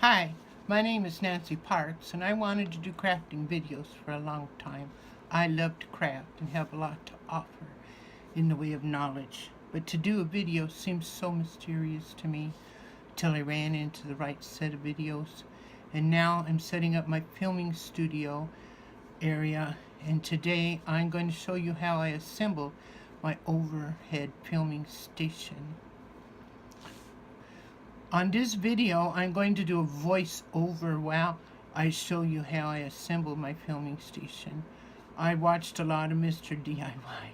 Hi, my name is Nancy Parks, and I wanted to do crafting videos for a long time. I love to craft and have a lot to offer in the way of knowledge, but to do a video seems so mysterious to me till I ran into the right set of videos. And now I'm setting up my filming studio area, and today I'm going to show you how I assemble my overhead filming station. On this video, I'm going to do a voice-over while I show you how I assemble my filming station. I watched a lot of Mr. DIY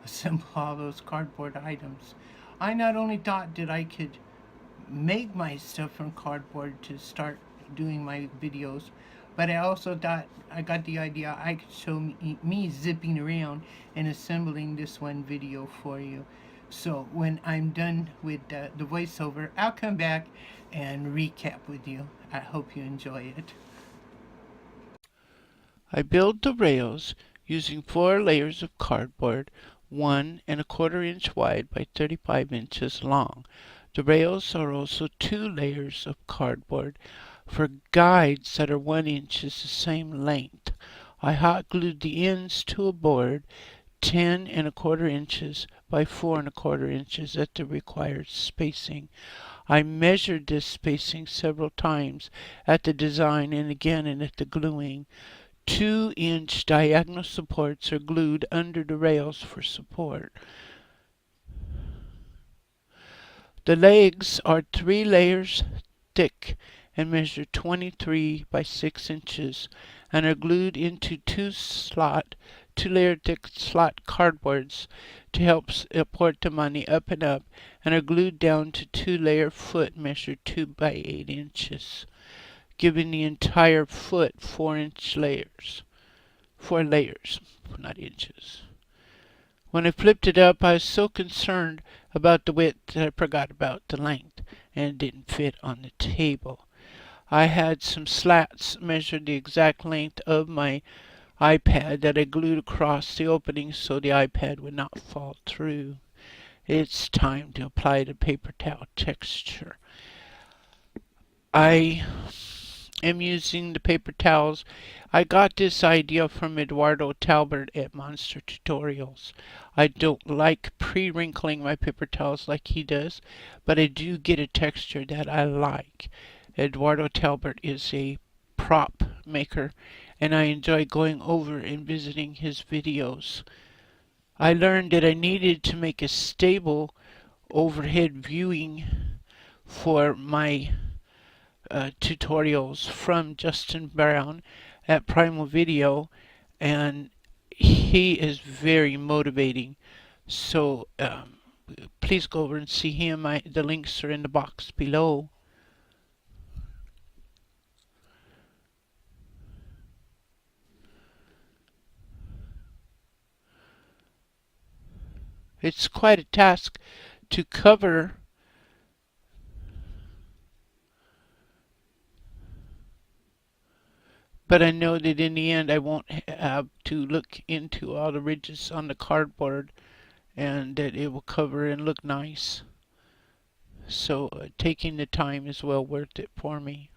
assemble all those cardboard items. I not only thought that I could make my stuff from cardboard to start doing my videos, but I also thought I got the idea I could show me zipping around and assembling this one video for you. So when I'm done with the voiceover, I'll come back and recap with you. I hope you enjoy it. I build the rails using 4 layers of cardboard, 1¼ inch wide by 35 inches long. The rails are also 2 layers of cardboard. For guides that are 1 inch is the same length. I hot glued the ends to a board 10¼ inches by 4¼ inches at the required spacing. I measured this spacing several times at the design and again at the gluing. 2-inch diagonal supports are glued under the rails for support. The legs are 3 layers thick and measure 23 by 6 inches and are glued into 2-layer thick slot cardboards to help support them on the up and up, and are glued down to 2-layer foot measured 2 by 8 inches, giving the entire foot 4-inch layers. 4 layers, not inches. When I flipped it up, I was so concerned about the width that I forgot about the length, and it didn't fit on the table. I had some slats measure the exact length of my iPad that I glued across the opening so the iPad would not fall through. It's time to apply the paper towel texture. I am using the paper towels. I got this idea from Eduardo Talbert at Monster Tutorials. I don't like pre-wrinkling my paper towels like he does, but I do get a texture that I like. Eduardo Talbert is a prop maker, and I enjoy going over and visiting his videos. I learned that I needed to make a stable overhead viewing for my tutorials from Justin Brown at Primal Video, and he is very motivating. So please go over and see him. The links are in the box below. It's quite a task to cover but I know that in the end I won't have to look into all the ridges on the cardboard and that it will cover and look nice. So taking the time is well worth it for me.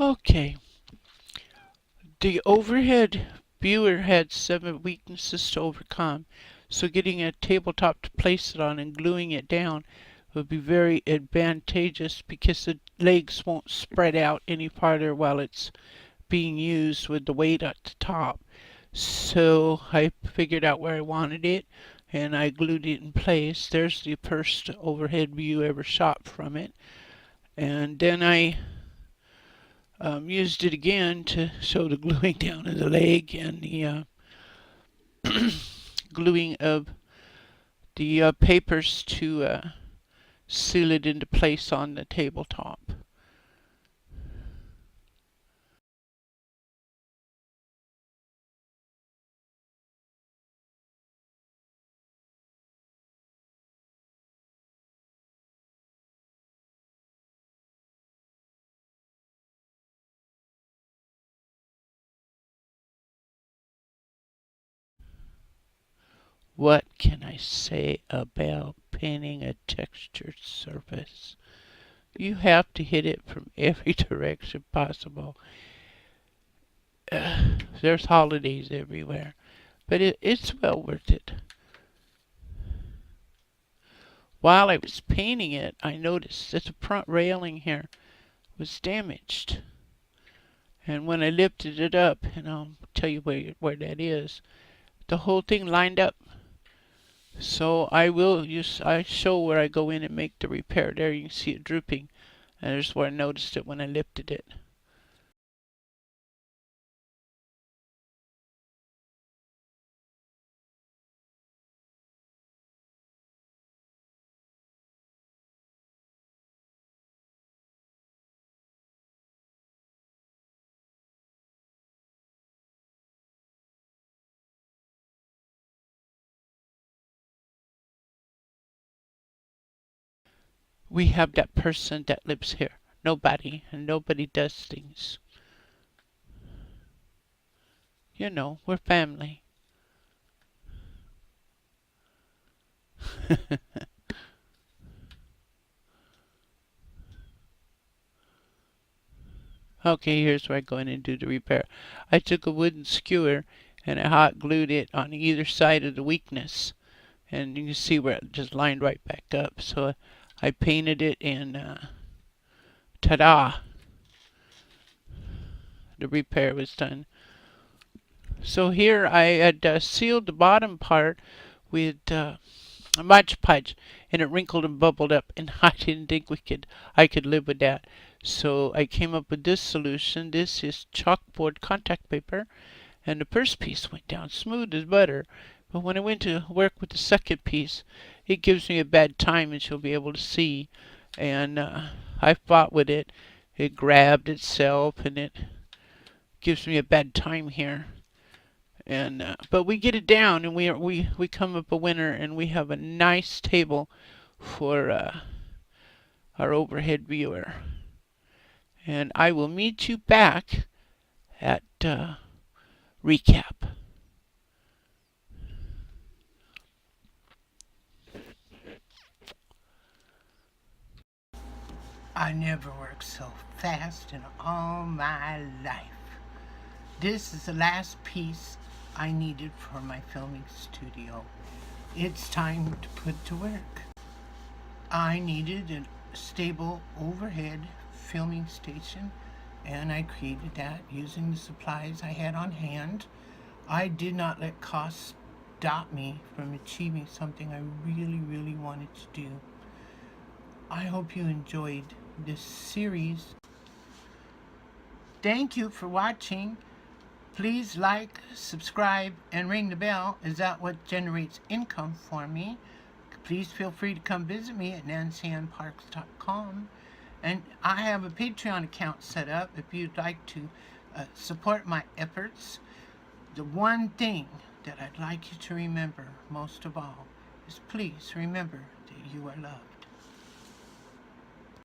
Okay. The overhead viewer had 7 weaknesses to overcome, so getting a tabletop to place it on and gluing it down would be very advantageous because the legs won't spread out any farther while it's being used with the weight at the top. So I figured out where I wanted it and I glued it in place. There's the first overhead view ever shot from it. And then I used it again to show the gluing down of the leg and the gluing of the papers to seal it into place on the tabletop. What can I say about painting a textured surface? You have to hit it from every direction possible. There's holidays everywhere, but it's well worth it. While I was painting it, I noticed that the front railing here was damaged. And when I lifted it up, and I'll tell you where that is, the whole thing lined up. So I show where I go in and make the repair. There you can see it drooping. And there's where I noticed it when I lifted it. We have that person that lives here. Nobody, and nobody does things. You know, we're family. Okay, here's where I go in and do the repair. I took a wooden skewer and I hot glued it on either side of the weakness. And you can see where it just lined right back up. So I painted it and ta-da! The repair was done. So here I had sealed the bottom part with Mod Podge, and it wrinkled and bubbled up, and I didn't think I could live with that. So I came up with this solution. This is chalkboard contact paper, and the first piece went down smooth as butter. But when I went to work with the second piece, it gives me a bad time, as you'll be able to see. And I fought with it. It grabbed itself, and it gives me a bad time here. And but we get it down, and we come up a winner, and we have a nice table for our overhead viewer. And I will meet you back at recap. I never worked so fast in all my life. This is the last piece I needed for my filming studio. It's time to put to work. I needed a stable overhead filming station, and I created that using the supplies I had on hand. I did not let costs stop me from achieving something I really wanted to do. I hope you enjoyed this series. Thank you for watching. Please like, subscribe, and ring the bell. Is that what generates income for me? Please feel free to come visit me at nancyannparks.com. And I have a Patreon account set up if you'd like to support my efforts. The one thing that I'd like you to remember most of all is please remember that you are loved.